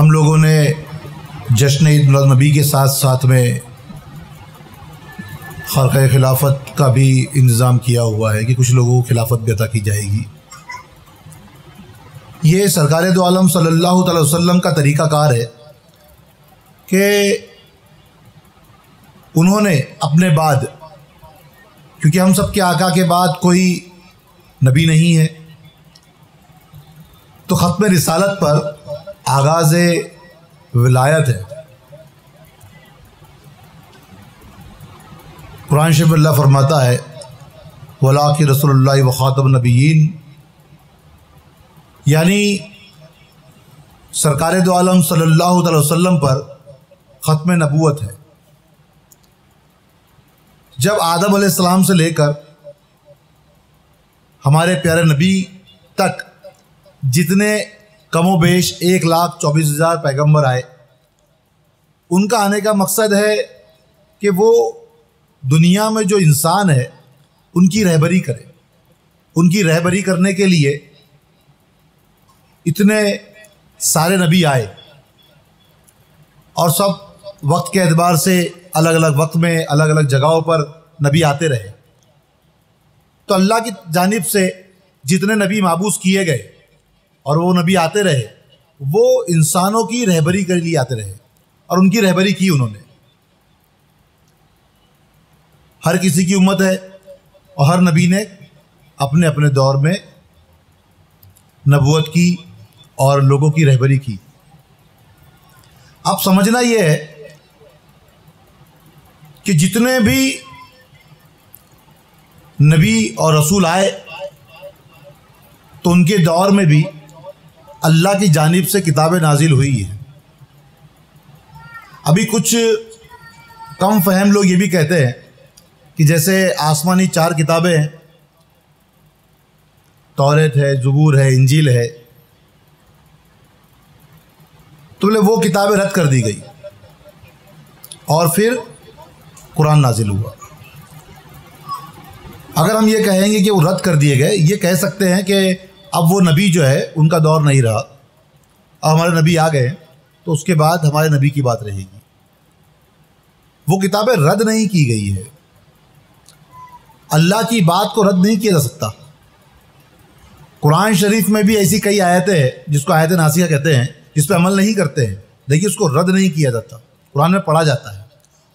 ہم لوگوں نے جشن عید میلاد نبی کے ساتھ ساتھ میں خرقہ خلافت کا بھی انتظام کیا ہوا ہے کہ کچھ لوگوں کو خلافت بھی عطا کی جائے گی۔ یہ سرکار دو عالم صلی اللہ تعالی وسلم کا طریقہ کار ہے کہ انہوں نے اپنے بعد، کیونکہ ہم سب کے آقا کے بعد کوئی نبی نہیں ہے، تو ختم رسالت پر آغاز ولایت ہے۔ قرآن شریف اللہ فرماتا ہے وَلَٰكِنَّ رسول اللہ وخاتم النبیین، یعنی سرکار دو عالم صلی اللہ تعالی وسلم پر ختم نبوت ہے۔ جب آدم علیہ السلام سے لے کر ہمارے پیارے نبی تک جتنے کم و بیش 1,24,000 پیغمبر آئے، ان کا آنے کا مقصد ہے کہ وہ دنیا میں جو انسان ہے ان کی رہبری کرے۔ ان کی رہبری کرنے کے لیے اتنے سارے نبی آئے، اور سب وقت کے اعتبار سے الگ الگ وقت میں الگ الگ جگہوں پر نبی آتے رہے۔ تو اللہ کی جانب سے جتنے نبی مابعوث کیے گئے اور وہ نبی آتے رہے، وہ انسانوں کی رہبری کے لیے آتے رہے، اور ان کی رہبری کی انہوں نے۔ ہر کسی کی امت ہے، اور ہر نبی نے اپنے اپنے دور میں نبوت کی اور لوگوں کی رہبری کی۔ اب سمجھنا یہ ہے کہ جتنے بھی نبی اور رسول آئے تو ان کے دور میں بھی اللہ کی جانب سے کتابیں نازل ہوئی ہیں۔ ابھی کچھ کم فہم لوگ یہ بھی کہتے ہیں کہ جیسے آسمانی 4 کتابیں ہیں، توریت ہے، زبور ہے، انجیل ہے، تو وہ کتابیں رد کر دی گئی اور پھر قرآن نازل ہوا۔ اگر ہم یہ کہیں گے کہ وہ رد کر دیے گئے، یہ کہہ سکتے ہیں کہ اب وہ نبی جو ہے ان کا دور نہیں رہا، اور ہمارے نبی آ گئے تو اس کے بعد ہمارے نبی کی بات رہے گی۔ وہ کتابیں رد نہیں کی گئی ہے، اللہ کی بات کو رد نہیں کیا جا سکتا۔ قرآن شریف میں بھی ایسی کئی آیتیں ہیں جس کو آیت ناسخہ کہتے ہیں، جس پہ عمل نہیں کرتے ہیں، لیکن اس کو رد نہیں کیا جاتا، قرآن میں پڑھا جاتا ہے،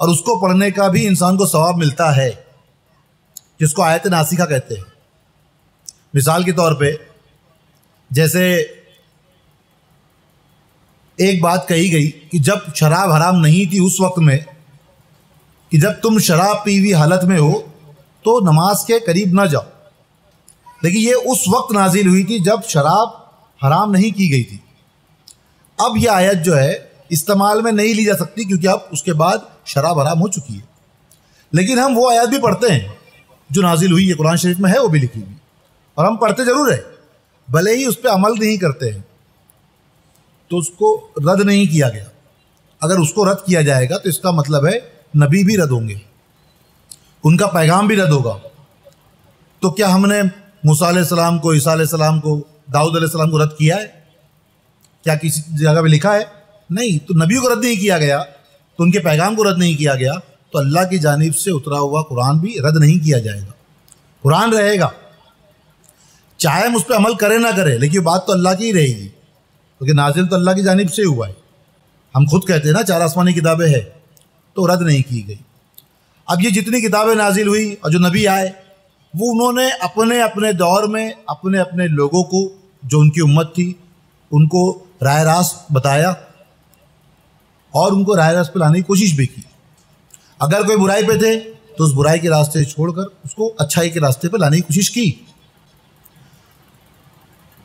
اور اس کو پڑھنے کا بھی انسان کو ثواب ملتا ہے، جس کو آیت ناسخہ کہتے ہیں۔ مثال کے طور پہ جیسے ایک بات کہی گئی کہ جب شراب حرام نہیں تھی اس وقت میں، کہ جب تم شراب پی ہوئی حالت میں ہو تو نماز کے قریب نہ جاؤ، لیکن یہ اس وقت نازل ہوئی تھی جب شراب حرام نہیں کی گئی تھی۔ اب یہ آیت جو ہے استعمال میں نہیں لی جا سکتی، کیونکہ اب اس کے بعد شراب حرام ہو چکی ہے، لیکن ہم وہ آیت بھی پڑھتے ہیں جو نازل ہوئی ہے، قرآن شریف میں ہے وہ بھی لکھی ہوئی، اور ہم پڑھتے ضرور ہیں، بھلے ہی اس پہ عمل نہیں کرتے ہیں، تو اس کو رد نہیں کیا گیا۔ اگر اس کو رد کیا جائے گا تو اس کا مطلب ہے نبی بھی رد ہوں گے، ان کا پیغام بھی رد ہوگا۔ تو کیا ہم نے موسیٰ علیہ السلام کو، عیسیٰ علیہ السلام کو، داؤد علیہ السلام کو رد کیا ہے؟ کیا کسی جگہ پہ لکھا ہے؟ نہیں۔ تو نبیوں کو رد نہیں کیا گیا، تو ان کے پیغام کو رد نہیں کیا گیا، تو اللہ کی جانب سے اترا ہوا قرآن بھی رد نہیں کیا جائے گا۔ قرآن رہے گا، چاہے ہم اس پہ عمل کریں نہ کریں، لیکن بات تو اللہ کی ہی رہے گی، کیونکہ نازل تو اللہ کی جانب سے ہوا ہے۔ ہم خود کہتے ہیں نا 4 آسمانی کتابیں ہیں، تو رد نہیں کی گئی۔ اب یہ جتنی کتابیں نازل ہوئی اور جو نبی آئے، وہ انہوں نے اپنے اپنے دور میں اپنے اپنے لوگوں کو، جو ان کی امت تھی، ان کو راہ راست بتایا اور ان کو راہ راست پہ لانے کی کوشش بھی کی۔ اگر کوئی برائی پہ تھے تو اس برائی کے راستے چھوڑ کر اس کو اچھائی کے راستے پہ لانے کی کوشش کی۔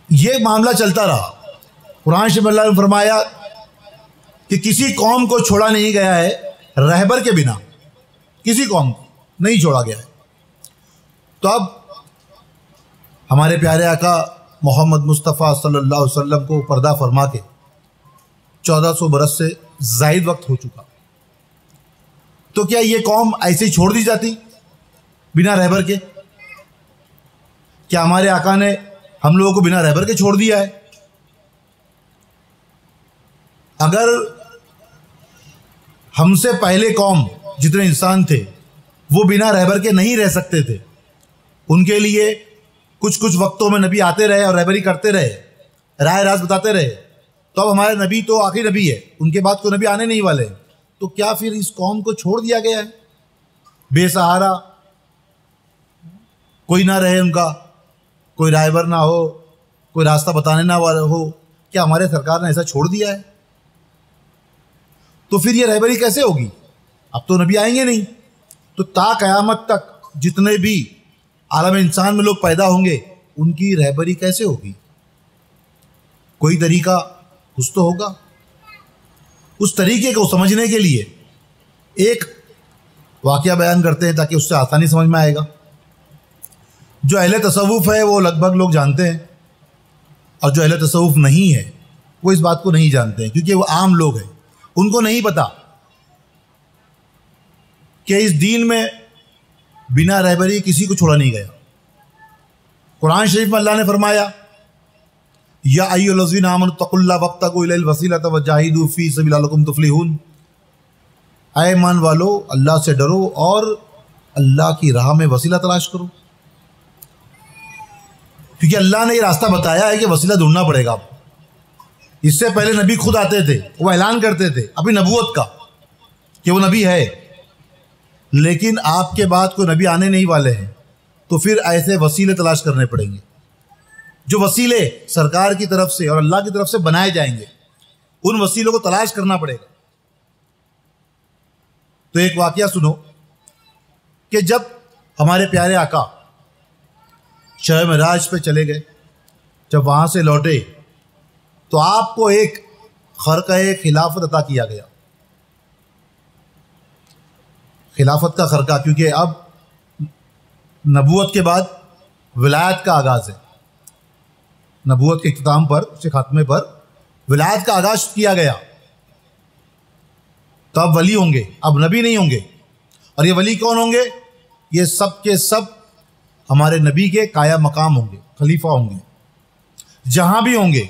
یہ معاملہ چلتا رہا۔ قرآن شریف اللہ نے فرمایا کہ کسی قوم کو چھوڑا نہیں گیا ہے رہبر کے بنا، کسی قوم کو نہیں چھوڑا گیا ہے۔ تو اب ہمارے پیارے آقا محمد مصطفیٰ صلی اللہ علیہ وسلم کو پردہ فرما کے 1400 برس سے زائد وقت ہو چکا، تو کیا یہ قوم ایسے ہی چھوڑ دی جاتی بنا رہبر کے؟ کیا ہمارے آقا نے ہم لوگوں کو بنا رہبر کے چھوڑ دیا ہے؟ اگر ہم سے پہلے قوم جتنے انسان تھے وہ بنا رہبر کے نہیں رہ سکتے تھے، ان کے لیے کچھ وقتوں میں نبی آتے رہے اور رہبری کرتے رہے، راہ راست بتاتے رہے، تو اب ہمارے نبی تو آخری نبی ہے، ان کے بعد کوئی نبی آنے نہیں والے، تو کیا پھر اس قوم کو چھوڑ دیا گیا ہے بے سہارا؟ کوئی نہ رہے، ان کا کوئی رہبر نہ ہو، کوئی راستہ بتانے نہ والا ہو، کیا ہمارے سرکار نے ایسا چھوڑ دیا ہے؟ تو پھر یہ رہبری کیسے ہوگی؟ اب تو نبی آئیں گے نہیں، تو تا قیامت تک جتنے بھی عالم انسان میں لوگ پیدا ہوں گے ان کی رہبری کیسے ہوگی؟ کوئی طریقہ کچھ تو ہوگا۔ اس طریقے کو سمجھنے کے لیے ایک واقعہ بیان کرتے ہیں تاکہ اس سے آسانی سمجھ میں آئے گا۔ جو اہل تصوف ہے وہ لگ بھگ لوگ جانتے ہیں، اور جو اہل تصوف نہیں ہے وہ اس بات کو نہیں جانتے ہیں، کیونکہ وہ عام لوگ ہیں، ان کو نہیں پتا کہ اس دین میں بنا رہبری کسی کو چھوڑا نہیں گیا۔ قرآن شریف میں اللہ نے فرمایا یا ایھا الذین آمنوا اتقوا اللہ وابتغوا الیہ الوسیلۃ وجاہدوا فی سبیلہ لعلکم تفلحون، اے ایمان والو اللہ سے ڈرو اور اللہ کی راہ میں وسیلہ تلاش کرو، کیونکہ اللہ نے یہ راستہ بتایا ہے کہ وسیلہ ڈھونڈنا پڑے گا۔ اس سے پہلے نبی خود آتے تھے، وہ اعلان کرتے تھے اپنی نبوت کا کہ وہ نبی ہے، لیکن آپ کے بعد کوئی نبی آنے نہیں والے ہیں، تو پھر ایسے وسیلے تلاش کرنے پڑیں گے، جو وسیلے سرکار کی طرف سے اور اللہ کی طرف سے بنائے جائیں گے، ان وسیلوں کو تلاش کرنا پڑے گا۔ تو ایک واقعہ سنو کہ جب ہمارے پیارے آقا شب معراج پہ چلے گئے، جب وہاں سے لوٹے تو آپ کو ایک خرقہ خلافت عطا کیا گیا۔ خلافت کا خرقہ، کیونکہ اب نبوت کے بعد ولایت کا آغاز ہے، نبوت کے اختتام پر، اس کے خاتمے پر ولایت کا آغاز کیا گیا، تو اب ولی ہوں گے، اب نبی نہیں ہوں گے۔ اور یہ ولی کون ہوں گے؟ یہ سب کے سب ہمارے نبی کے قائم مقام ہوں گے، خلیفہ ہوں گے، جہاں بھی ہوں گے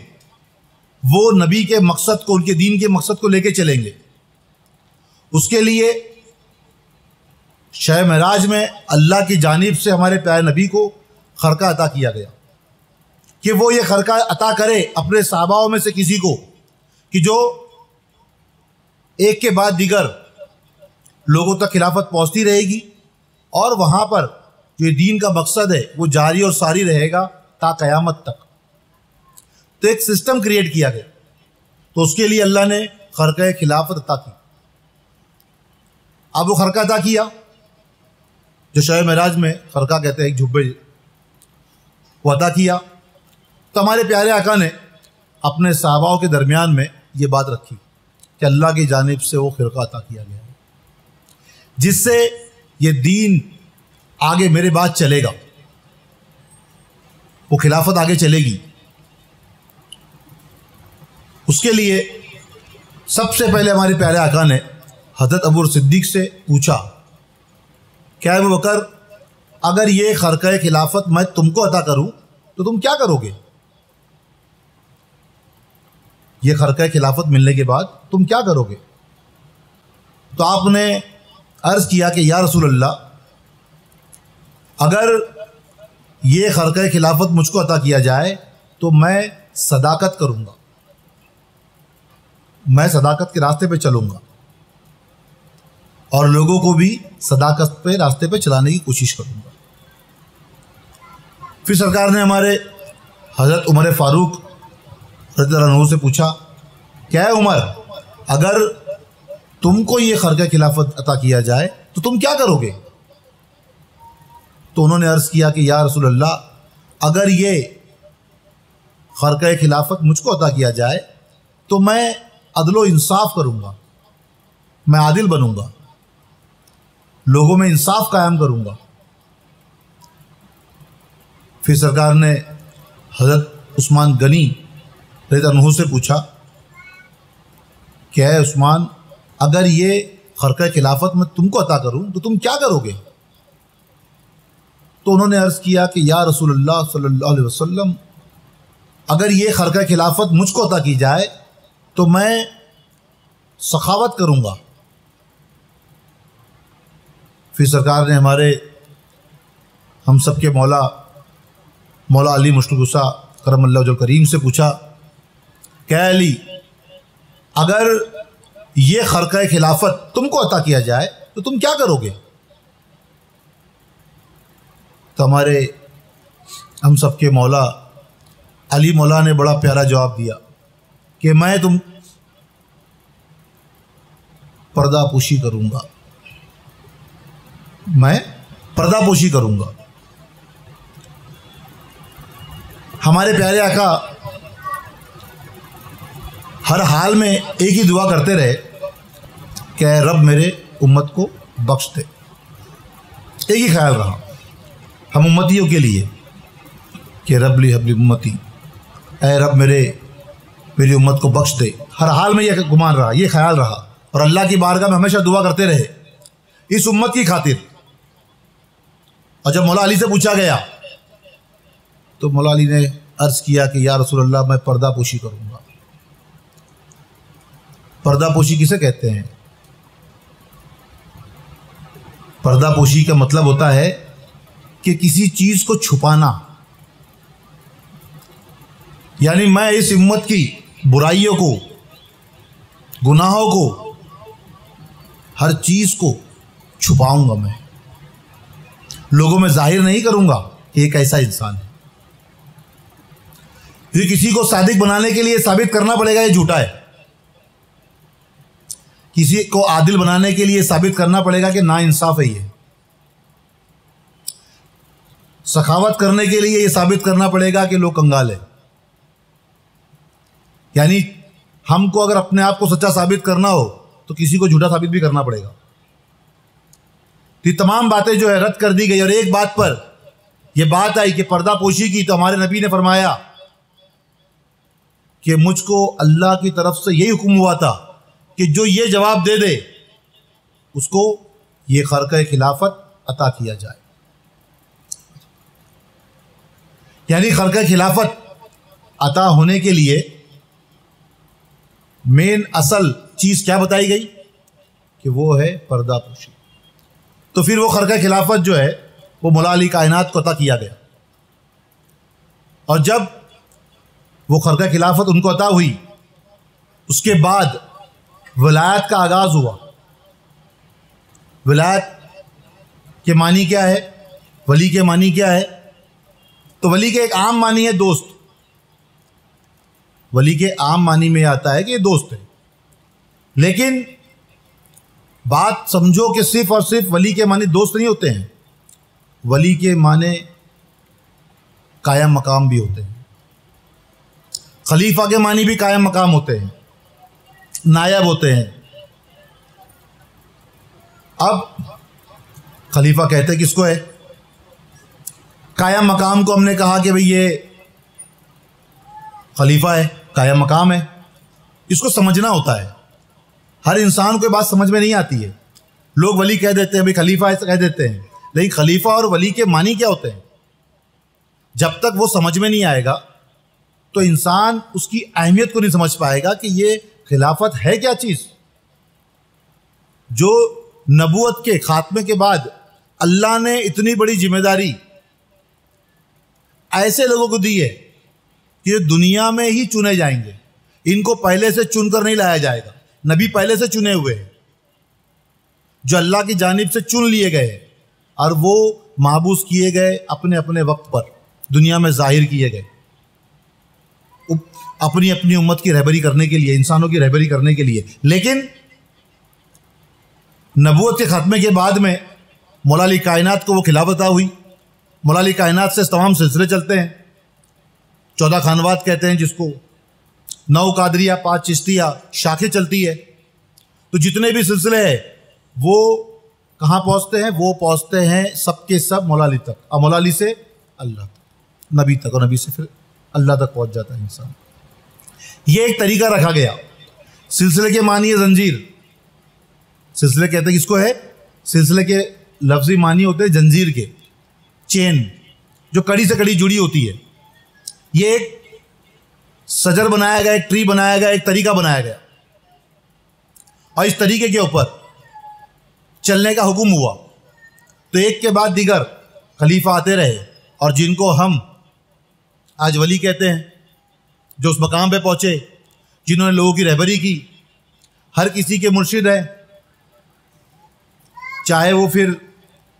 وہ نبی کے مقصد کو، ان کے دین کے مقصد کو لے کے چلیں گے۔ اس کے لیے شب معراج میں اللہ کی جانب سے ہمارے پیارے نبی کو خرقہ عطا کیا گیا کہ وہ یہ خرقہ عطا کرے اپنے صحابہ میں سے کسی کو، کہ جو ایک کے بعد دیگر لوگوں تک خلافت پہنچتی رہے گی، اور وہاں پر جو دین کا مقصد ہے وہ جاری اور ساری رہے گا تا قیامت تک۔ تو ایک سسٹم کریٹ کیا گیا، تو اس کے لیے اللہ نے خرقہ خلافت عطا کی۔ اب وہ خرقہ عطا کیا جو شب معراج میں خرقہ کہتے ہیں، ایک جھبے، وہ عطا کیا، تو ہمارے پیارے آقا نے اپنے صحابہ کے درمیان میں یہ بات رکھی کہ اللہ کی جانب سے وہ خرقہ عطا کیا گیا ہے، جس سے یہ دین آگے میرے بعد چلے گا، وہ خلافت آگے چلے گی۔ اس کے لیے سب سے پہلے ہمارے پیارے آقا نے حضرت ابو صدیق سے پوچھا کہ ابو بکر، اگر یہ خرقہ خلافت میں تم کو عطا کروں تو تم کیا کرو گے؟ یہ خرقہ خلافت ملنے کے بعد تم کیا کرو گے؟ تو آپ نے عرض کیا کہ یا رسول اللہ، اگر یہ خرقہ خلافت مجھ کو عطا کیا جائے تو میں صداقت کروں گا، میں صداقت کے راستے پہ چلوں گا، اور لوگوں کو بھی صداقت پہ راستے پہ چلانے کی کوشش کروں گا۔ پھر سرکار نے ہمارے حضرت عمر فاروق رضی اللہ عنہ سے پوچھا کہ اے عمر، اگر تم کو یہ خرقہ خلافت عطا کیا جائے تو تم کیا کرو گے؟ تو انہوں نے عرض کیا کہ یا رسول اللہ، اگر یہ خرقہ خلافت مجھ کو عطا کیا جائے تو میں عدل و انصاف کروں گا، میں عادل بنوں گا، لوگوں میں انصاف قائم کروں گا۔ پھر سرکار نے حضرت عثمان غنی رضی اللہ عنہ سے پوچھا کہ اے عثمان، اگر یہ خرقہ خلافت میں تم کو عطا کروں تو تم کیا کرو گے؟ تو انہوں نے عرض کیا کہ یا رسول اللہ صلی اللہ علیہ وسلم، اگر یہ خرقہ خلافت مجھ کو عطا کی جائے تو میں سخاوت کروں گا. پھر سرکار نے ہمارے ہم سب کے مولا علی مشتغصہ کرم اللہ وجہ کریم سے پوچھا کہ علی اگر یہ خرقہ خلافت تم کو عطا کیا جائے تو تم کیا کرو گے؟ تو ہم سب کے مولا علی مولا نے بڑا پیارا جواب دیا کہ میں تم پردہ پوشی کروں گا، میں پردہ پوشی کروں گا. ہمارے پیارے آقا ہر حال میں ایک ہی دعا کرتے رہے کہ اے رب میرے امت کو بخش دے. ایک ہی خیال رہا ہم امتیوں کے لیے کہ رب لی حبلی امتی، اے رب میری امت کو بخش دے. ہر حال میں یہ گمان رہا، یہ خیال رہا، اور اللہ کی بارگاہ میں ہمیشہ دعا کرتے رہے اس امت کی خاطر. اور جب مولا علی سے پوچھا گیا تو مولا علی نے عرض کیا کہ یا رسول اللہ میں پردہ پوشی کروں گا. پردہ پوشی کسے کہتے ہیں؟ پردہ پوشی کا مطلب ہوتا ہے کہ کسی چیز کو چھپانا. یعنی میں اس امت کی برائیوں کو، گناہوں کو، ہر چیز کو چھپاؤں گا. میں لوگوں میں ظاہر نہیں کروں گا کہ ایک ایسا انسان ہے. پھر کسی کو صادق بنانے کے لیے ثابت کرنا پڑے گا یہ جھوٹا ہے، کسی کو عادل بنانے کے لیے ثابت کرنا پڑے گا کہ نا انصاف ہے. یہ سخاوت کرنے کے لیے یہ ثابت کرنا پڑے گا کہ لوگ کنگال ہے. یعنی ہم کو اگر اپنے آپ کو سچا ثابت کرنا ہو تو کسی کو جھوٹا ثابت بھی کرنا پڑے گا. یہ تمام باتیں جو ہے رد کر دی گئی، اور ایک بات پر یہ بات آئی کہ پردہ پوشی کی. تو ہمارے نبی نے فرمایا کہ مجھ کو اللہ کی طرف سے یہی حکم ہوا تھا کہ جو یہ جواب دے دے اس کو یہ خرقہ خلافت عطا کیا جائے. یعنی خرقہ خلافت عطا ہونے کے لیے مین اصل چیز کیا بتائی گئی کہ وہ ہے پردہ پوشی. تو پھر وہ خرقہ خلافت جو ہے وہ مولا علی کائنات کو عطا کیا گیا. اور جب وہ خرقہ خلافت ان کو عطا ہوئی اس کے بعد ولایت کا آغاز ہوا. ولایت کے معنی کیا ہے؟ ولی کے معنی کیا ہے؟ تو ولی کے ایک عام معنی ہے دوست. ولی کے عام معنی میں آتا ہے کہ یہ دوست ہے، لیکن بات سمجھو کہ صرف اور صرف ولی کے معنی دوست نہیں ہوتے ہیں. ولی کے معنی قائم مقام بھی ہوتے ہیں. خلیفہ کے معنی بھی قائم مقام ہوتے ہیں، نائب ہوتے ہیں. اب خلیفہ کہتے کس کو ہے؟ قائم مقام کو ہم نے کہا کہ بھئی یہ خلیفہ ہے، قائم مقام ہے. اس کو سمجھنا ہوتا ہے. ہر انسان کو یہ بات سمجھ میں نہیں آتی ہے. لوگ ولی کہہ دیتے ہیں، بھئی خلیفہ ایسا کہہ دیتے ہیں، لیکن خلیفہ اور ولی کے معنی کیا ہوتے ہیں جب تک وہ سمجھ میں نہیں آئے گا تو انسان اس کی اہمیت کو نہیں سمجھ پائے گا کہ یہ خلافت ہے کیا چیز. جو نبوت کے خاتمے کے بعد اللہ نے اتنی بڑی ذمہ داری ایسے لوگوں کو دی ہے کہ دنیا میں ہی چنے جائیں گے. ان کو پہلے سے چن کر نہیں لایا جائے گا. نبی پہلے سے چنے ہوئے ہیں جو اللہ کی جانب سے چن لیے گئے اور وہ محبوس کیے گئے اپنے اپنے وقت پر دنیا میں ظاہر کیے گئے اپنی اپنی امت کی رہبری کرنے کے لیے، انسانوں کی رہبری کرنے کے لیے. لیکن نبوت کے خاتمے کے بعد میں مولا علی کائنات کو وہ خلافت عطا ہوئی. مولا علی کائنات سے تمام سلسلے چلتے ہیں. 14 خانوات کہتے ہیں جس کو، 9 قادریہ، 5 چشتیہ، شاخیں چلتی ہے. تو جتنے بھی سلسلے ہیں وہ کہاں پہنچتے ہیں؟ وہ پہنچتے ہیں سب کے سب مولا علی تک، اور مولا علی سے اللہ تک، نبی تک، اور نبی سے پھر اللہ تک پہنچ جاتا ہے انسان. یہ ایک طریقہ رکھا گیا. سلسلے کے معنی ہے زنجیر. سلسلے کہتے ہیں کس کو ہے؟ سلسلے کے لفظی معنی ہوتے ہیں زنجیر کے، چین جو کڑی سے کڑی جڑی ہوتی ہے. یہ ایک سجر بنایا گیا، ایک ٹری بنایا گیا، ایک طریقہ بنایا گیا. اور اس طریقے کے اوپر چلنے کا حکم ہوا تو ایک کے بعد دیگر خلیفہ آتے رہے، اور جن کو ہم آج ولی کہتے ہیں، جو اس مقام پہ پہنچے، جنہوں نے لوگوں کی رہبری کی، ہر کسی کے مرشد ہیں، چاہے وہ پھر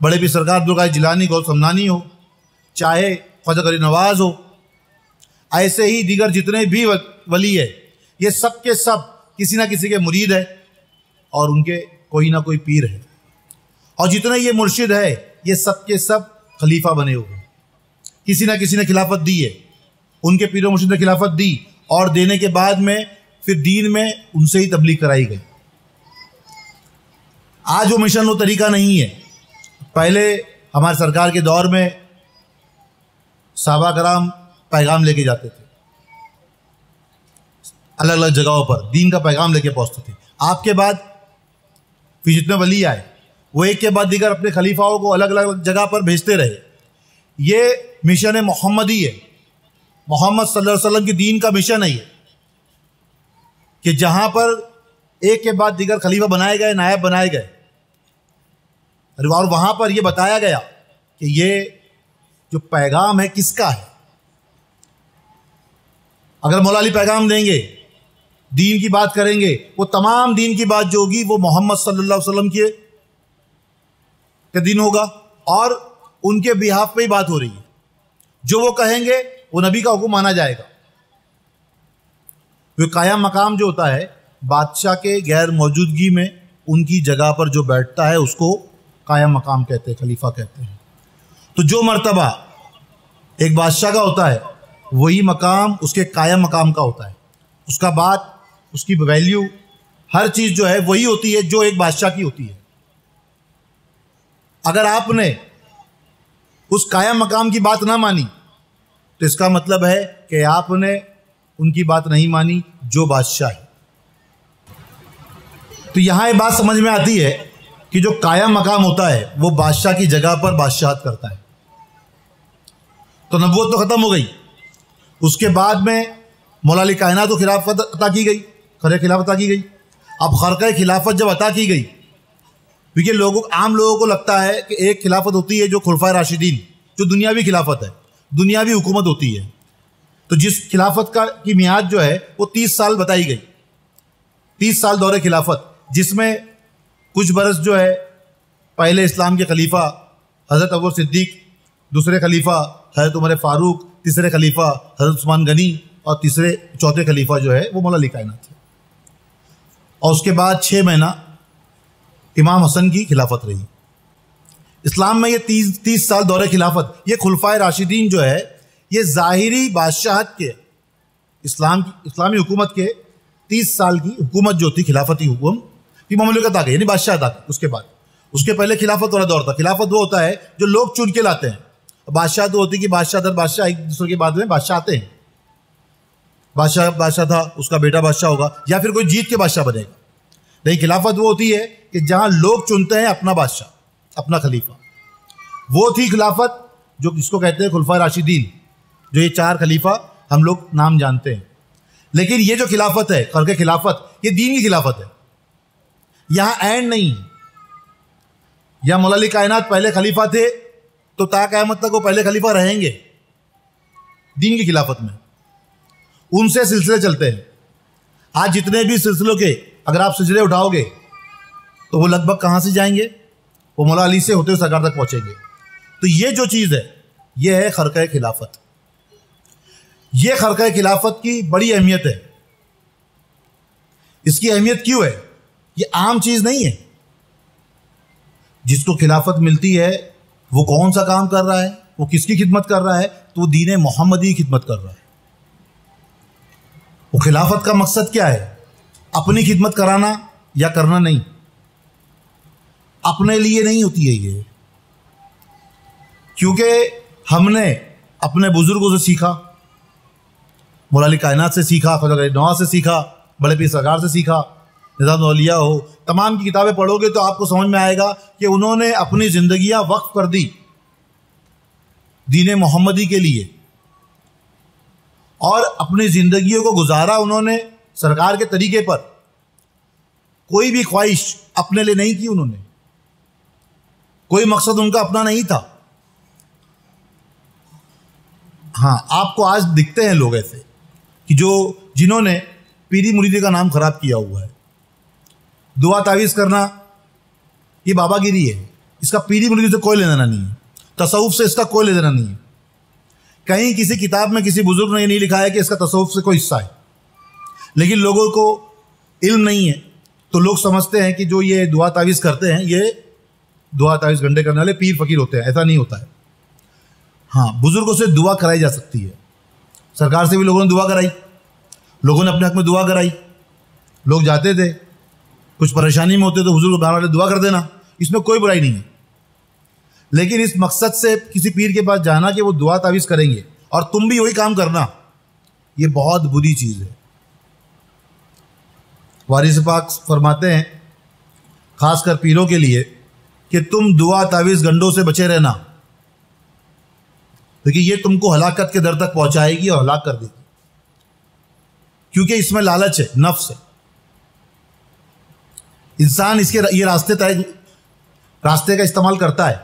بڑے پیر سرکار عبدالقادر جیلانی غوث سمنانی ہو، چاہے خواجہ غریب نواز ہو، ایسے ہی دیگر جتنے بھی ولی ہے، یہ سب کے سب کسی نہ کسی کے مرید ہے اور ان کے کوئی نہ کوئی پیر ہے، اور جتنے یہ مرشد ہے یہ سب کے سب خلیفہ بنے ہوئے ہیں، کسی نہ کسی نے خلافت دی ہے، ان کے پیر و مرشد نے خلافت دی، اور دینے کے بعد میں پھر دین میں ان سے ہی تبلیغ کرائی گئی۔ آج وہ مشن و طریقہ نہیں ہے۔ پہلے ہمارے سرکار کے دور میں صحابہ کرام پیغام لے کے جاتے تھے، الگ الگ جگہوں پر دین کا پیغام لے کے پہنچتے تھے۔ آپ کے بعد پھر جتنے ولی آئے وہ ایک کے بعد دیگر اپنے خلیفاؤں کو الگ الگ جگہ پر بھیجتے رہے۔ یہ مشن محمدی ہے، محمد صلی اللہ علیہ وسلم کی دین کا مشن ہے یہ، کہ جہاں پر ایک کے بعد دیگر خلیفہ بنائے گئے، نائب بنائے گئے، اور وہاں پر یہ بتایا گیا کہ یہ جو پیغام ہے کس کا ہے۔ اگر مولا علی پیغام دیں گے، دین کی بات کریں گے، وہ تمام دین کی بات جو ہوگی وہ محمد صلی اللہ علیہ وسلم کے دین ہوگا، اور ان کے بہاف پہ ہی بات ہو رہی ہے۔ جو وہ کہیں گے وہ نبی کا حکم مانا جائے گا۔ وہ قائم مقام جو ہوتا ہے بادشاہ کے غیر موجودگی میں ان کی جگہ پر جو بیٹھتا ہے اس کو قائم مقام کہتے ہیں، خلیفہ کہتے ہیں۔ تو جو مرتبہ ایک بادشاہ کا ہوتا ہے وہی مقام اس کے قائم مقام کا ہوتا ہے، اس کا بات، اس کی ویلیو، ہر چیز جو ہے وہی ہوتی ہے جو ایک بادشاہ کی ہوتی ہے۔ اگر آپ نے اس قائم مقام کی بات نہ مانی تو اس کا مطلب ہے کہ آپ نے ان کی بات نہیں مانی جو بادشاہ ہے۔ تو یہاں یہ بات سمجھ میں آتی ہے کہ جو قائم مقام ہوتا ہے وہ بادشاہ کی جگہ پر بادشاہت کرتا ہے۔ تو نبوت تو ختم ہو گئی، اس کے بعد میں مولا علی کائنات کو خلافت عطا کی گئی، خرقہ خلافت عطا کی گئی۔ اب خرقہ خلافت جب عطا کی گئی، کیونکہ عام لوگوں کو لگتا ہے کہ ایک خلافت ہوتی ہے جو خلفائے راشدین، جو دنیاوی خلافت ہے، دنیاوی حکومت ہوتی ہے۔ تو جس خلافت کی میعاد جو ہے وہ 30 سال بتائی گئی، 30 سال دور خلافت، جس میں کچھ برس جو ہے پہلے اسلام کے خلیفہ حضرت ابو بکر صدیق، دوسرے خلیفہ حضرت عمر فاروق، تیسرے خلیفہ حضرت عثمان غنی، اور چوتھے خلیفہ جو ہے وہ مولا علی کائنات تھے۔ اور اس کے بعد 6 مہینہ امام حسن کی خلافت رہی۔ اسلام میں یہ 30 سال دور خلافت، یہ خلفائے راشدین جو ہے یہ ظاہری بادشاہت کے، اسلامی حکومت کے 30 سال کی حکومت جو تھی، خلافتی حکم کی مملکت آ گئی، یعنی بادشاہت آ گئی۔ اس کے بعد، اس کے پہلے خلافت والا دور تھا۔ خلافت وہ ہوتا ہے جو لوگ چن کے لاتے ہیں، بادشاہ تو ہوتی کہ بادشاہ در بادشاہ ایک دوسرے کے بعد میں بادشاہ آتے ہیں۔ بادشاہ تھا، اس کا بیٹا بادشاہ ہوگا، یا پھر کوئی جیت کے بادشاہ بنے گا۔ لیکن خلافت وہ ہوتی ہے کہ جہاں لوگ چنتے ہیں اپنا بادشاہ، اپنا خلیفہ۔ وہ تھی خلافت جو اس کو کہتے ہیں خلفائے راشدین، جو یہ 4 خلیفہ ہم لوگ نام جانتے ہیں۔ لیکن یہ جو خلافت ہے، خرقہ خلافت، یہ دین کی خلافت ہے۔ یہاں اینڈ نہیں ہے۔ یا مولا علی کائنات پہلے خلیفہ تھے تو تا قیامت تک وہ پہلے خلیفہ رہیں گے دین کی خلافت میں، ان سے سلسلے چلتے ہیں۔ آج جتنے بھی سلسلوں کے اگر آپ سلسلے اٹھاؤ گے تو وہ لگ بھگ کہاں سے جائیں گے؟ وہ مولا علی سے ہوتے ہوئے سرکار تک پہنچیں گے۔ تو یہ جو چیز ہے یہ ہے خرقہ خلافت۔ یہ خرقہ خلافت کی بڑی اہمیت ہے۔ اس کی اہمیت کیوں ہے؟ یہ عام چیز نہیں ہے۔ جس کو خلافت ملتی ہے وہ کون سا کام کر رہا ہے، وہ کس کی خدمت کر رہا ہے؟ تو وہ دین محمدی کی خدمت کر رہا ہے۔ وہ خلافت کا مقصد کیا ہے؟ اپنی خدمت کرانا یا کرنا نہیں، اپنے لیے نہیں ہوتی ہے یہ۔ کیونکہ ہم نے اپنے بزرگوں سے سیکھا، مولا علی کائنات سے سیکھا، خواجہ غریب نواز سے سیکھا، بڑے پیر سرکار سے سیکھا، نظام الاولیاء ہو، تمام کی کتابیں پڑھو گے تو آپ کو سمجھ میں آئے گا کہ انہوں نے اپنی زندگیاں وقف کر دی دین محمدی کے لیے، اور اپنی زندگیوں کو گزارا انہوں نے سرکار کے طریقے پر۔ کوئی بھی خواہش اپنے لیے نہیں کی انہوں نے، کوئی مقصد ان کا اپنا نہیں تھا۔ ہاں، آپ کو آج دکھتے ہیں لوگ ایسے کہ جنہوں نے پیری مریدی کا نام خراب کیا ہوا ہے۔ دعا تعویذ کرنا یہ بابا گیری ہے، اس کا پیری مریدی سے کوئی لینا نہیں ہے، تصوف سے اس کا کوئی لینا نہیں ہے۔ کہیں کسی کتاب میں کسی بزرگ نے یہ نہیں لکھا ہے کہ اس کا تصوف سے کوئی حصہ ہے، لیکن لوگوں کو علم نہیں ہے تو لوگ سمجھتے ہیں کہ جو یہ دعا تعویذ کرتے ہیں یہ دعا تعویذ گنڈے کرنے والے پیر فقیر ہوتے ہیں۔ ایسا نہیں ہوتا ہے۔ ہاں، بزرگوں سے دعا کرائی جا سکتی ہے، سرکار سے بھی لوگوں نے دعا کرائی، لوگوں نے اپنے حق میں دعا کرائی۔ لوگ جاتے تھے، کچھ پریشانی میں ہوتے تو حضور کو بہار والے دعا کر دینا، اس میں کوئی برائی نہیں ہے۔ لیکن اس مقصد سے کسی پیر کے پاس جانا کہ وہ دعا تعویذ کریں گے اور تم بھی وہی کام کرنا، یہ بہت بری چیز ہے۔ وارث پاک فرماتے ہیں خاص کر پیروں کے لیے کہ تم دعا تعویذ گنڈوں سے بچے رہنا، کیونکہ یہ تم کو ہلاکت کے در تک پہنچائے گی اور ہلاک کر دے گی، کیونکہ اس میں لالچ ہے، نفس ہے۔ انسان اس کے یہ راستے کا استعمال کرتا ہے،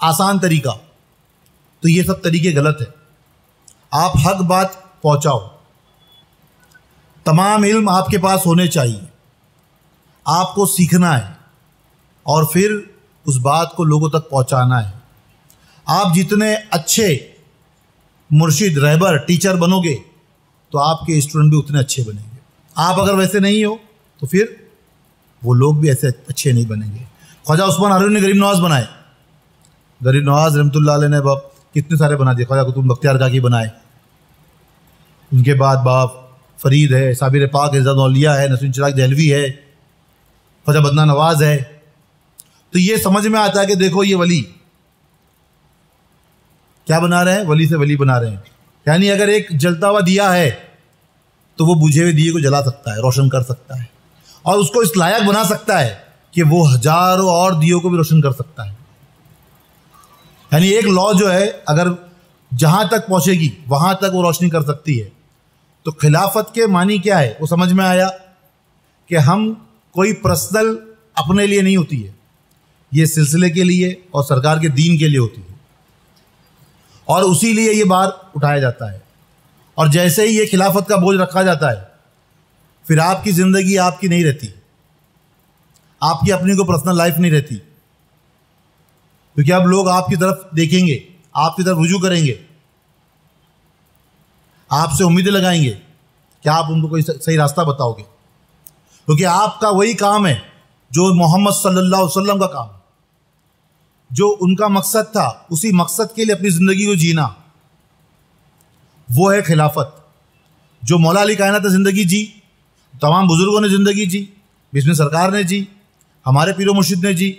آسان طریقہ، تو یہ سب طریقے غلط ہے۔ آپ حق بات پہنچاؤ، تمام علم آپ کے پاس ہونے چاہیے، آپ کو سیکھنا ہے اور پھر اس بات کو لوگوں تک پہنچانا ہے۔ آپ جتنے اچھے مرشد، رہبر، ٹیچر بنو گے تو آپ کے اسٹوڈنٹ بھی اتنے اچھے بنیں گے۔ آپ اگر ویسے نہیں ہو تو پھر وہ لوگ بھی ایسے اچھے نہیں بنیں گے۔ خواجہ عثمان ہارون نے غریب نواز بنائے، غریب نواز رحمۃ اللہ علیہ نے باپ کتنے سارے بنا دیے، خواجہ قطب بختیار کاکی بنائے، ان کے بعد باپ فرید ہے، صابر پاک ہے، زاد اولیاء ہے، نسیم چراغ دہلوی ہے، خواجہ بدنا نواز ہے۔ تو یہ سمجھ میں آتا ہے کہ دیکھو یہ ولی کیا بنا رہے ہیں، ولی سے ولی بنا رہے ہیں۔ یعنی اگر ایک جلتا ہوا دیا ہے تو وہ بجھے ہوئے دیے کو جلا سکتا ہے، روشن کر سکتا ہے، اور اس کو اس لائق بنا سکتا ہے کہ وہ ہزاروں اور دیوں کو بھی روشن کر سکتا ہے۔ یعنی ایک لا جو ہے اگر جہاں تک پہنچے گی وہاں تک وہ روشنی کر سکتی ہے۔ تو خلافت کے معنی کیا ہے وہ سمجھ میں آیا کہ ہم کوئی پرسنل اپنے لیے نہیں ہوتی ہے، یہ سلسلے کے لیے اور سرکار کے دین کے لیے ہوتی ہے، اور اسی لیے یہ بار اٹھایا جاتا ہے۔ اور جیسے ہی یہ خلافت کا بوجھ رکھا جاتا ہے پھر آپ کی زندگی آپ کی نہیں رہتی، آپ کی اپنی کو پرسنل لائف نہیں رہتی، کیونکہ اب لوگ آپ کی طرف دیکھیں گے، آپ کی طرف رجوع کریں گے، آپ سے امیدیں لگائیں گے کہ آپ ان کو کوئی صحیح راستہ بتاؤ گے، کیونکہ آپ کا وہی کام ہے جو محمد صلی اللہ علیہ وسلم کا کام ہے، جو ان کا مقصد تھا، اسی مقصد کے لیے اپنی زندگی کو جینا، وہ ہے خلافت۔ جو مولا علی کائنات نے زندگی جی، تمام بزرگوں نے زندگی جی، بسم سرکار نے جی، ہمارے پیر و مرشد نے جی،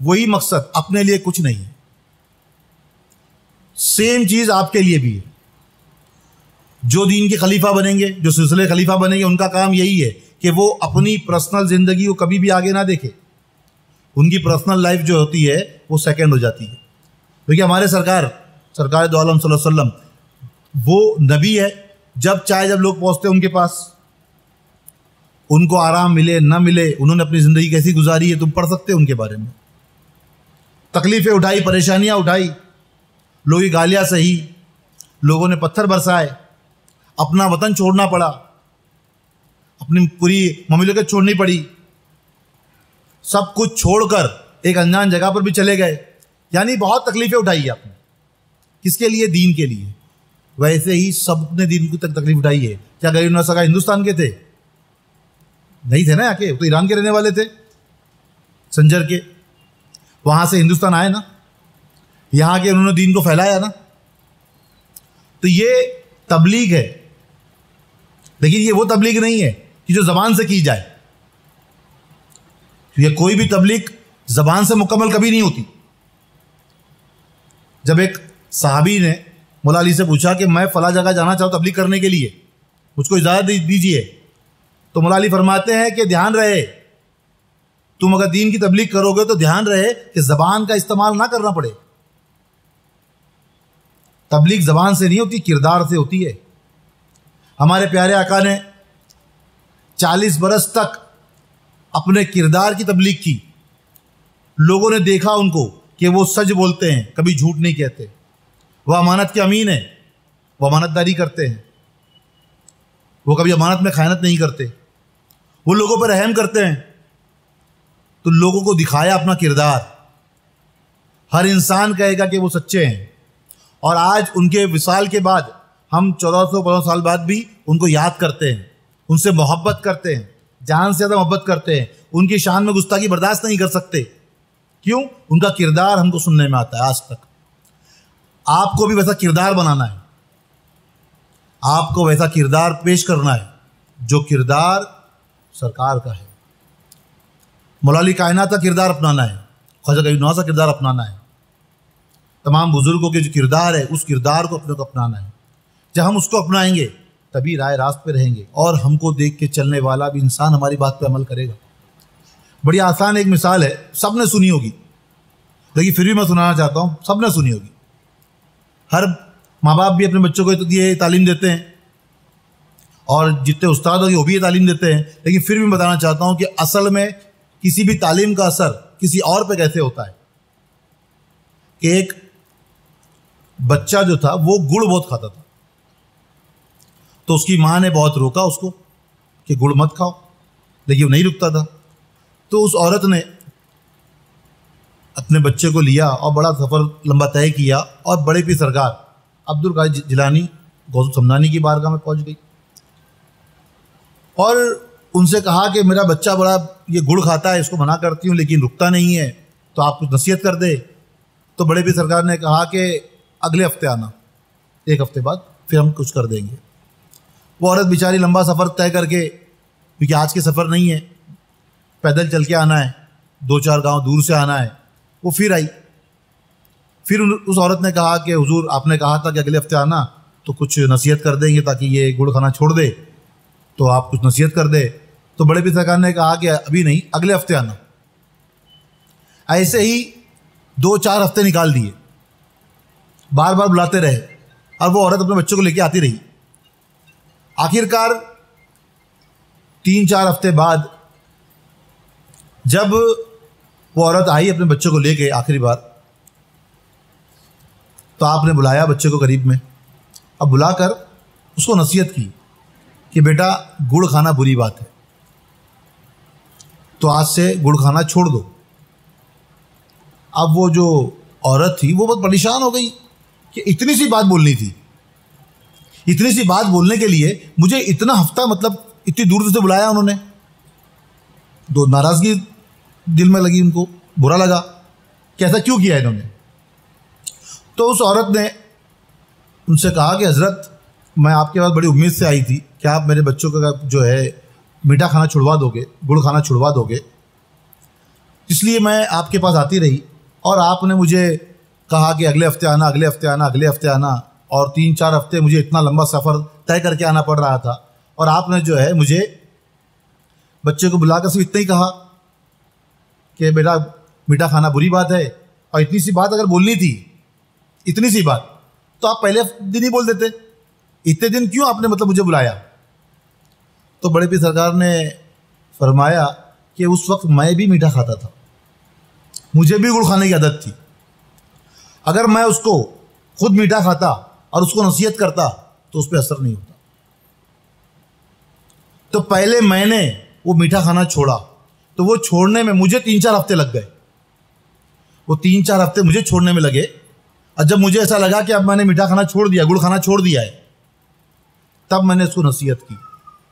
وہی مقصد، اپنے لیے کچھ نہیں ہے۔ سیم چیز آپ کے لیے بھی ہے۔ جو دین کے خلیفہ بنیں گے، جو سلسلے خلیفہ بنیں گے، ان کا کام یہی ہے کہ وہ اپنی پرسنل زندگی کو کبھی بھی آگے نہ دیکھے، ان کی پرسنل لائف جو ہوتی ہے وہ سیکنڈ ہو جاتی ہے۔ کیونکہ ہمارے سرکار دو عالم صلی اللہ علیہ وسلم وہ نبی ہے، جب چاہے جب لوگ پہنچتے ہیں ان کے پاس، ان کو آرام ملے نہ ملے، انہوں نے اپنی زندگی کیسی گزاری ہے تم پڑھ سکتے ان کے بارے میں۔ تکلیفیں اٹھائی، پریشانیاں اٹھائی، لوگوں کی گالیاں سہی، لوگوں نے پتھر برسائے، اپنا وطن چھوڑنا پڑا، اپنی پوری مملکت چھوڑنی پڑی، سب کچھ چھوڑ کر ایک انجان جگہ پر بھی چلے گئے، یعنی بہت تکلیفیں اٹھائی آپ نے، کس کے لیے؟ دین کے لیے۔ ویسے ہی سب نے دین کی تکلیف اٹھائی ہے۔ کیا غریب نواز صاحب ہندوستان کے تھے؟ نہیں تھے نا، یہاں کے، وہ تو ایران کے رہنے والے تھے، سنجر کے، وہاں سے ہندوستان آئے نا، یہاں کے انہوں نے دین کو پھیلایا نا۔ تو یہ تبلیغ ہے، لیکن یہ وہ تبلیغ نہیں ہے کہ جو زبان سے کی جائے، یہ کوئی بھی تبلیغ زبان سے مکمل کبھی نہیں ہوتی۔ جب ایک صحابی نے مولا علی سے پوچھا کہ میں فلاں جگہ جانا چاہوں تبلیغ کرنے کے لیے، مجھ کو اجازت دیجیے، تو مولا علی فرماتے ہیں کہ دھیان رہے، تم اگر دین کی تبلیغ کرو گے تو دھیان رہے کہ زبان کا استعمال نہ کرنا پڑے۔ تبلیغ زبان سے نہیں ہوتی، کردار سے ہوتی ہے۔ ہمارے پیارے آقا نے 40 برس تک اپنے کردار کی تبلیغ کی. لوگوں نے دیکھا ان کو کہ وہ سچ بولتے ہیں, کبھی جھوٹ نہیں کہتے, وہ امانت کے امین ہیں, وہ امانت داری کرتے ہیں, وہ کبھی امانت میں خیانت نہیں کرتے, وہ لوگوں پر رحم کرتے ہیں. تو لوگوں کو دکھایا اپنا کردار. ہر انسان کہے گا کہ وہ سچے ہیں. اور آج ان کے وصال کے بعد ہم 1400-1500 سال بعد بھی ان کو یاد کرتے ہیں, ان سے محبت کرتے ہیں, جان سے زیادہ محبت کرتے ہیں, ان کی شان میں گستاخی برداشت نہیں کر سکتے. کیوں؟ ان کا کردار ہم کو سننے میں آتا ہے آج تک. آپ کو بھی ویسا کردار بنانا ہے, آپ کو ویسا کردار پیش کرنا ہے جو کردار سرکار کا ہے. مولا علی کائنات کا کردار اپنانا ہے, خواجہ غریب نواز کا کردار اپنانا ہے, تمام بزرگوں کے جو کردار ہے اس کردار کو اپنے کو اپنانا ہے. جب ہم اس کو اپنائیں گے تبھی رائے راست پہ رہیں گے, اور ہم کو دیکھ کے چلنے والا بھی انسان ہماری بات پہ عمل کرے گا. بڑی آسان ایک مثال ہے, سب نے سنی ہوگی, لیکن پھر بھی میں سنانا چاہتا ہوں. سب نے سنی ہوگی, ہر ماں باپ بھی اپنے بچوں کو یہ تعلیم دیتے ہیں, اور جتنے استاد ہوگی وہ بھی یہ تعلیم دیتے ہیں. لیکن پھر بھی میں بتانا چاہتا ہوں کہ اصل میں کسی بھی تعلیم کا اثر کسی اور پہ کیسے ہوتا ہے. کہ ایک بچہ جو تھا وہ گڑ بہت کھاتا تھا, تو اس کی ماں نے بہت روکا اس کو کہ گڑ مت کھاؤ, لیکن وہ نہیں رکتا تھا. تو اس عورت نے اپنے بچے کو لیا اور بڑا سفر لمبا طے کیا, اور بڑے پیر سرکار عبد القادر جیلانی غوث سمنانی کی بارگاہ میں پہنچ گئی, اور ان سے کہا کہ میرا بچہ بڑا یہ گڑ کھاتا ہے, اس کو منع کرتی ہوں لیکن رکتا نہیں ہے, تو آپ کچھ نصیحت کر دے. تو بڑے پیر سرکار نے کہا کہ اگلے ہفتے آنا, ایک ہفتے بعد پھر ہم کچھ کر دیں گے. وہ عورت بیچاری لمبا سفر طے کر کے, کیونکہ آج کے سفر نہیں ہے, پیدل چل کے آنا ہے, 2-4 گاؤں دور سے آنا ہے, وہ پھر آئی. پھر اس عورت نے کہا کہ حضور آپ نے کہا تھا کہ اگلے ہفتے آنا, تو کچھ نصیحت کر دیں گے تاکہ یہ گڑ کھانا چھوڑ دے, تو آپ کچھ نصیحت کر دے. تو بڑے پیر سرکار نے کہا کہ ابھی نہیں, اگلے ہفتے آنا. ایسے ہی 2-4 ہفتے نکال دیے, بار بار بلاتے رہے, اور وہ عورت اپنے بچوں کو لے کے آتی رہی. آخرکار 3-4 ہفتے بعد جب وہ عورت آئی اپنے بچوں کو لے کے آخری بار, تو آپ نے بلایا بچے کو قریب میں, اب بلا کر اس کو نصیحت کی کہ بیٹا گڑ کھانا بری بات ہے, تو آج سے گڑ کھانا چھوڑ دو. اب وہ جو عورت تھی وہ بہت پریشان ہو گئی کہ اتنی سی بات بولنی تھی, اتنی سی بات بولنے کے لیے مجھے اتنا ہفتہ, مطلب اتنی دور سے بلایا انہوں نے. دو ناراضگی دل میں لگی, ان کو برا لگا کہ ایسا کیوں کیا انہوں نے. تو اس عورت نے ان سے کہا کہ حضرت میں آپ کے پاس بڑی امید سے آئی تھی کہ آپ میرے بچوں کا جو ہے میٹھا کھانا چھڑوا دو گے, گڑ کھانا چھڑوا دو گے, اس لیے میں آپ کے پاس آتی رہی. اور آپ نے مجھے کہا کہ اگلے ہفتے آنا, اگلے ہفتے آنا, اگلے ہفتے آنا, اور 3-4 ہفتے مجھے اتنا لمبا سفر طے کر کے آنا پڑ رہا تھا, اور آپ نے جو ہے مجھے بچے کو بلا کر صرف اتنا ہی کہا کہ بیٹا میٹھا کھانا بری بات ہے. اور اتنی سی بات اگر بولنی تھی, اتنی سی بات, تو آپ پہلے دن ہی بول دیتے. اتنے دن کیوں آپ نے مطلب مجھے بلایا؟ تو بڑے پیر سرکار نے فرمایا کہ اس وقت میں بھی میٹھا کھاتا تھا, مجھے بھی گڑ کھانے کی عادت تھی. اگر میں اس کو خود میٹھا کھاتا اور اس کو نصیحت کرتا تو اس پہ اثر نہیں ہوتا. تو پہلے میں نے وہ میٹھا کھانا چھوڑا, تو وہ چھوڑنے میں مجھے 3-4 ہفتے لگ گئے. وہ 3-4 ہفتے مجھے چھوڑنے میں لگے, اور جب مجھے ایسا لگا کہ اب میں نے میٹھا کھانا چھوڑ دیا, گڑ کھانا چھوڑ دیا ہے, تب میں نے اس کو نصیحت کی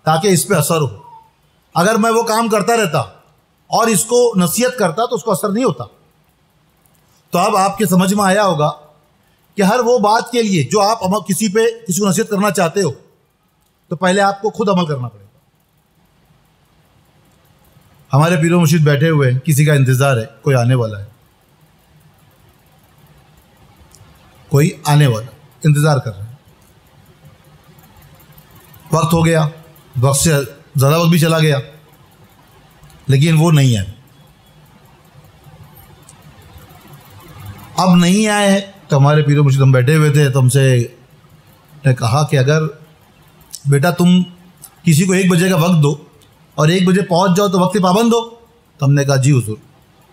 تاکہ اس پہ اثر ہو. اگر میں وہ کام کرتا رہتا اور اس کو نصیحت کرتا تو اس کو اثر نہیں ہوتا. تو اب آپ کے سمجھ میں آیا ہوگا کہ ہر وہ بات کے لیے جو آپ کسی کو نصیحت کرنا چاہتے ہو, تو پہلے آپ کو خود عمل کرنا پڑے گا. ہمارے پیر و مرشد بیٹھے ہوئے ہیں, کسی کا انتظار ہے, کوئی آنے والا ہے, کوئی آنے والا, انتظار کر رہے ہیں. وقت ہو گیا, وقت سے زیادہ وقت بھی چلا گیا, لیکن وہ نہیں آئے. اب نہیں آئے ہیں تو ہمارے پیر و مرشد ہم بیٹھے ہوئے تھے, تو ہم سے نے کہا کہ اگر بیٹا تم کسی کو 1 بجے کا وقت دو اور 1 بجے پہنچ جاؤ تو وقت پابند ہو. تو ہم نے کہا جی حضور,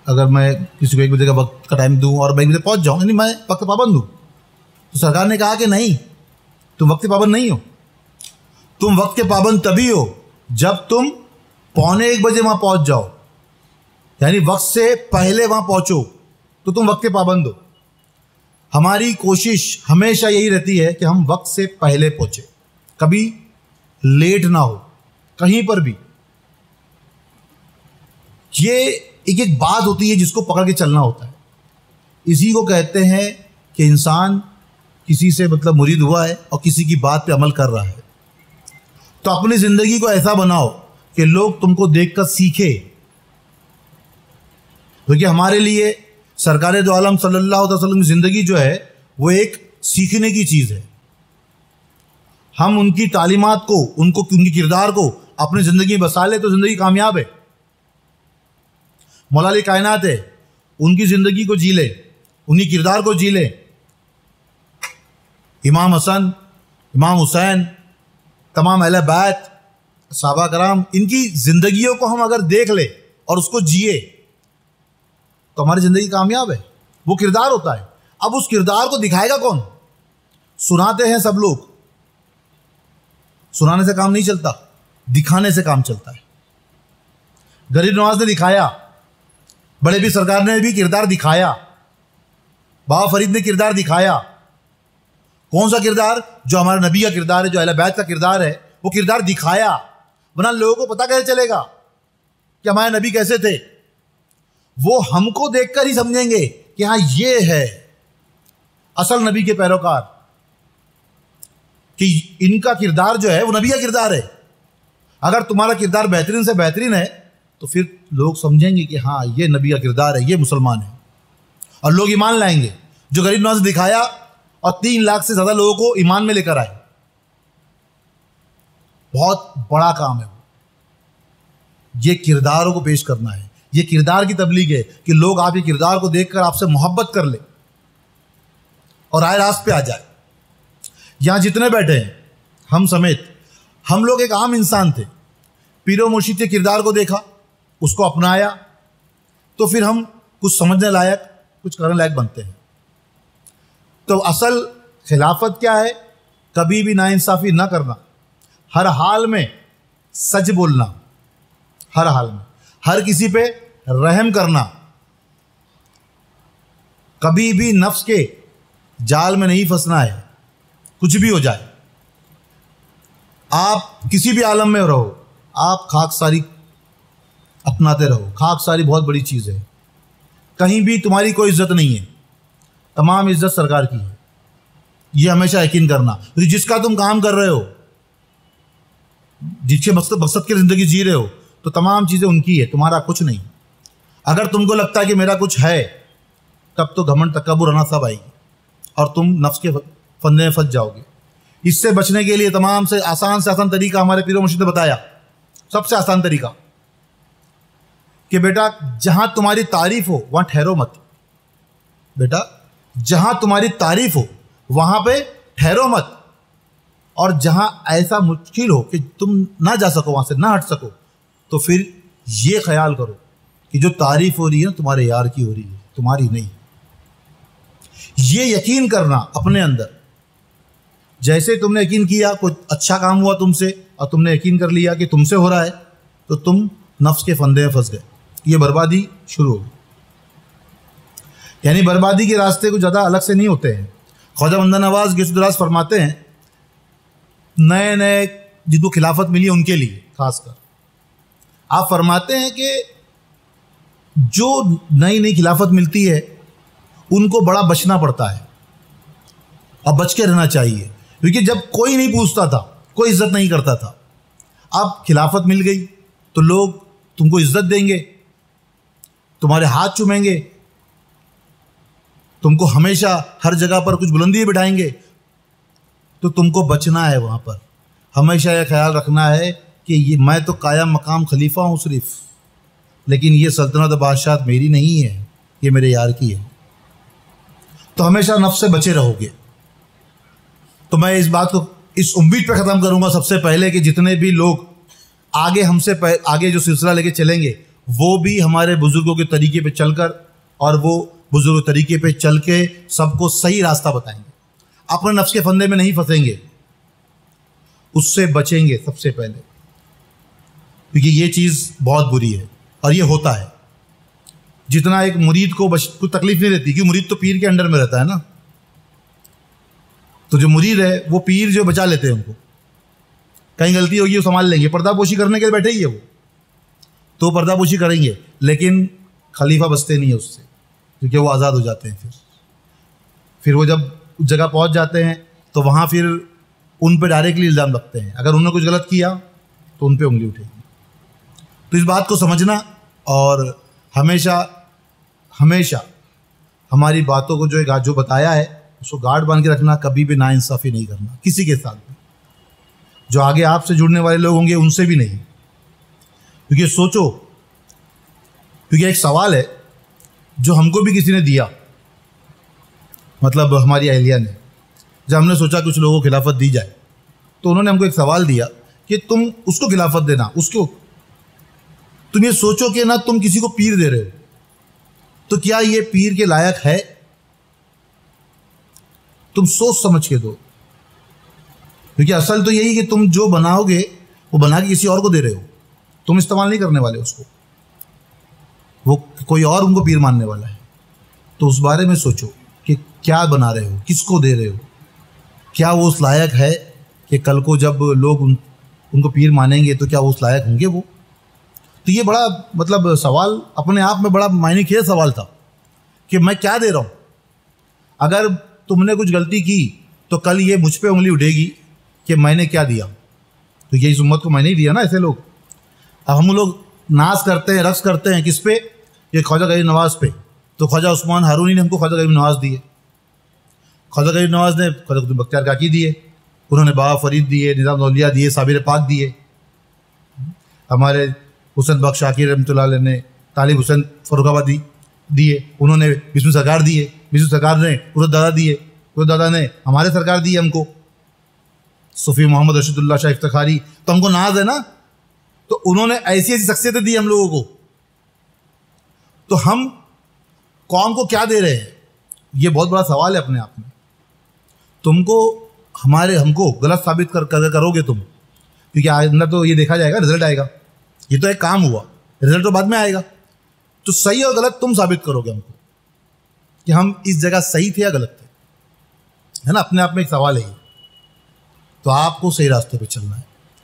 اگر میں کسی کو 1 بجے کا وقت کا ٹائم دوں اور میں 1 بجے پہنچ جاؤں, یعنی میں وقت پابند ہوں. تو سرکار نے کہا کہ نہیں, تم وقت پابند نہیں ہو. تم وقت کے پابند تبھی ہو جب تم 1:45 بجے وہاں پہنچ جاؤ, یعنی وقت سے پہلے وہاں پہنچو تو تم وقت کے پابند ہو. ہماری کوشش ہمیشہ یہی رہتی ہے کہ ہم وقت سے پہلے پہنچے, کبھی لیٹ نہ ہو کہیں پر بھی. یہ ایک بات ہوتی ہے جس کو پکڑ کے چلنا ہوتا ہے. اسی کو کہتے ہیں کہ انسان کسی سے مطلب مرید ہوا ہے اور کسی کی بات پہ عمل کر رہا ہے. تو اپنی زندگی کو ایسا بناؤ کہ لوگ تم کو دیکھ کر سیکھے. کیونکہ ہمارے لیے سرکار دو عالم صلی اللہ علیہ وسلم کی زندگی جو ہے وہ ایک سیکھنے کی چیز ہے. ہم ان کی تعلیمات کو, ان کی کردار کو اپنی زندگی میں بسا لیں تو زندگی کامیاب ہے. مولا علی کائنات ہے, ان کی زندگی کو جی لیں, ان کی کردار کو جی لیں. امام حسن, امام حسین, تمام اہل بیت, صحابہ کرام, ان کی زندگیوں کو ہم اگر دیکھ لیں اور اس کو جیے تو ہماری زندگی کامیاب ہے. وہ کردار ہوتا ہے. اب اس کردار کو دکھائے گا کون؟ سناتے ہیں سب لوگ, سنانے سے کام نہیں چلتا, دکھانے سے کام چلتا ہے. غریب نواز نے دکھایا, بڑے بھی سرکار نے بھی کردار دکھایا, بابا فرید نے کردار دکھایا. کون سا کردار؟ جو ہمارے نبی کا کردار ہے, جو اہل بیت کا کردار ہے, وہ کردار دکھایا. ورنہ لوگوں کو پتہ کیسے چلے گا کہ ہمارے نبی کیسے تھے؟ وہ ہم کو دیکھ کر ہی سمجھیں گے کہ ہاں یہ ہے اصل نبی کے پیروکار, کہ ان کا کردار جو ہے وہ نبی کا کردار ہے. اگر تمہارا کردار بہترین سے بہترین ہے تو پھر لوگ سمجھیں گے کہ ہاں یہ نبی کا کردار ہے, یہ مسلمان ہے, اور لوگ ایمان لائیں گے. جو غریب نواز نے دکھایا اور 3 لاکھ سے زیادہ لوگوں کو ایمان میں لے کر آئے, بہت بڑا کام ہے. یہ کرداروں کو پیش کرنا ہے, یہ کردار کی تبلیغ ہے کہ لوگ آپ کے کردار کو دیکھ کر آپ سے محبت کر لیں اور رائے راست پہ آ جائے. یہاں جتنے بیٹھے ہیں ہم سمیت, ہم لوگ ایک عام انسان تھے. پیر و مرشد کے کردار کو دیکھا, اس کو اپنایا, تو پھر ہم کچھ سمجھنے لائق, کچھ کرنے لائق بنتے ہیں. تو اصل خلافت کیا ہے؟ کبھی بھی ناانصافی نہ کرنا, ہر حال میں سچ بولنا, ہر حال میں ہر کسی پہ رحم کرنا, کبھی بھی نفس کے جال میں نہیں پھنسنا ہے. کچھ بھی ہو جائے, آپ کسی بھی عالم میں رہو, آپ خاک ساری اپناتے رہو. خاک ساری بہت بڑی چیز ہے. کہیں بھی تمہاری کوئی عزت نہیں ہے, تمام عزت سرکار کی ہے. یہ ہمیشہ یقین کرنا. جس کا تم کام کر رہے ہو, جس کے مقصد کی زندگی جی رہے ہو, تو تمام چیزیں ان کی ہے, تمہارا کچھ نہیں. اگر تم کو لگتا ہے کہ میرا کچھ ہے, تب تو گھمنڈ تکبر انا سب آئے گی اور تم نفس کے فندے میں پھنس جاؤ گے. اس سے بچنے کے لیے تمام سے آسان طریقہ ہمارے پیر و مرشد نے بتایا. سب سے آسان طریقہ کہ بیٹا جہاں تمہاری تعریف ہو وہاں ٹھہرو مت. بیٹا جہاں تمہاری تعریف ہو وہاں پہ ٹھہرو مت, اور جہاں ایسا مشکل ہو کہ تم نہ جا سکو, وہاں سے نہ ہٹ سکو, تو پھر یہ خیال کرو کہ جو تعریف ہو رہی ہے تمہارے یار کی ہو رہی ہے, تمہاری نہیں. یہ یقین کرنا اپنے اندر. جیسے تم نے یقین کیا کوئی اچھا کام ہوا تم سے, اور تم نے یقین کر لیا کہ تم سے ہو رہا ہے, تو تم نفس کے فندے میں پھنس گئے. یہ بربادی شروع ہو گئی. یعنی بربادی کے راستے کو زیادہ الگ سے نہیں ہوتے ہیں. خواجہ بندہ نواز گیسو دراز فرماتے ہیں, نئے نئے جن کو خلافت ملی ان کے لیے خاص کر آپ فرماتے ہیں کہ جو نئی نئی خلافت ملتی ہے ان کو بڑا بچنا پڑتا ہے, اور بچ کے رہنا چاہیے. کیونکہ جب کوئی نہیں پوچھتا تھا, کوئی عزت نہیں کرتا تھا, اب خلافت مل گئی تو لوگ تم کو عزت دیں گے, تمہارے ہاتھ چومیں گے, تم کو ہمیشہ ہر جگہ پر کچھ بلندی بٹھائیں گے. تو تم کو بچنا ہے وہاں پر. ہمیشہ یہ خیال رکھنا ہے کہ یہ میں تو قائم مقام خلیفہ ہوں صرف, لیکن یہ سلطنت و بادشاہت میری نہیں ہے, یہ میرے یار کی ہے. تو ہمیشہ نفس سے بچے رہو گے. تو میں اس بات کو اس امید پہ ختم کروں گا سب سے پہلے کہ جتنے بھی لوگ آگے ہم سے آگے جو سلسلہ لے کے چلیں گے وہ بھی ہمارے بزرگوں کے طریقے پہ چل کر اور وہ بزرگوں کے طریقے پہ چل کے سب کو صحیح راستہ بتائیں گے. اپنے نفس کے فندے میں نہیں پھنسیں گے, اس سے بچیں گے سب سے پہلے, کیونکہ یہ چیز بہت بری ہے اور یہ ہوتا ہے. جتنا ایک مرید کو تکلیف نہیں رہتی, کیونکہ مرید تو پیر کے انڈر میں رہتا ہے نا, تو جو مرید ہے وہ پیر جو بچا لیتے ہیں ان کو, کہیں غلطی ہوگی وہ سنبھال لیں گے, پردہ پوشی کرنے کے لیے بیٹھے ہی ہے وہ, تو پردہ پوشی کریں گے, لیکن خلیفہ بچتے نہیں ہے اس سے, کیونکہ وہ آزاد ہو جاتے ہیں. پھر وہ جب اس جگہ پہنچ جاتے ہیں تو وہاں پھر ان پہ ڈائریکٹلی الزام رکھتے ہیں, اگر انہوں نے کچھ غلط کیا تو ان پہ انگلی اٹھے گی. تو اس بات کو سمجھنا اور ہمیشہ ہمیشہ ہماری باتوں کو جو بتایا ہے اس کو گارڈ باندھ کے رکھنا, کبھی بھی ناانصافی نہیں کرنا کسی کے ساتھ بھی, جو آگے آپ سے جڑنے والے لوگ ہوں گے ان سے بھی نہیں. کیونکہ سوچو, کیونکہ ایک سوال ہے جو ہم کو بھی کسی نے دیا, مطلب ہماری اہلیہ نے, جب ہم نے سوچا کچھ لوگوں کو خلافت دی جائے تو انہوں نے ہم کو ایک سوال دیا کہ تم اس کو خلافت دینا, اس کو تم یہ سوچو کہ نہ تم کسی کو پیر دے رہے ہو تو کیا یہ پیر کے لائق ہے, تم سوچ سمجھ کے دو. کیونکہ اصل تو یہی کہ تم جو بناؤ گے وہ بنا کے کسی اور کو دے رہے ہو, تم استعمال نہیں کرنے والے اس کو, وہ کوئی اور ان کو پیر ماننے والا ہے. تو اس بارے میں سوچو کہ کیا بنا رہے ہو, کس کو دے رہے ہو, کیا وہ اس لائق ہے کہ کل کو جب لوگ ان کو پیر مانیں گے تو کیا وہ اس لائق ہوں گے وہ. تو یہ بڑا مطلب سوال اپنے آپ میں بڑا معنی خیز سوال تھا کہ میں کیا دے رہا ہوں. اگر تم نے کچھ غلطی کی تو کل یہ مجھ پہ انگلی اٹھے گی کہ میں نے کیا دیا, تو یہ اس امت کو میں نے ہی دیا نا. ایسے لوگ, اب ہم لوگ ناز کرتے ہیں, رقص کرتے ہیں کس پہ, یہ خواجہ غریب نواز پہ. تو خواجہ عثمان ہارونی نے ہم کو خواجہ غریب نواز دیے, خواجہ غریب نواز نے خواجہ قطب بختیار کاکی دیے, انہوں نے بابا فرید دیے, نظام الاولیاء دیے, صابر پاک دیے, ہمارے حسن بخش شاکر رحمۃ اللہ علیہ نے طالب حسین فروخ آبادی دیے, انہوں نے وشنو سرکار دیے, وشنو سرکار نے ارد دادا دیے, ارد دادا نے ہمارے سرکار دیے ہم کو, صوفی محمد رشید اللہ شاہ افتخاری. تو ہم کو ناز ہے نا, تو انہوں نے ایسی ایسی شخصیتیں دی ہم لوگوں کو. تو ہم قوم کو کیا دے رہے ہیں, یہ بہت بڑا سوال ہے اپنے آپ میں. تم کو ہم کو غلط ثابت کرو گے تم, کیونکہ اندر تو یہ دیکھا جائے گا, رزلٹ آئے گا, یہ تو ایک کام ہوا, رزلٹ تو بعد میں آئے گا. تو صحیح اور غلط تم ثابت کرو گے ہم کو کہ ہم اس جگہ صحیح تھے یا غلط تھے, ہے نا. اپنے آپ میں ایک سوال ہے یہ, تو آپ کو صحیح راستے پہ چلنا ہے.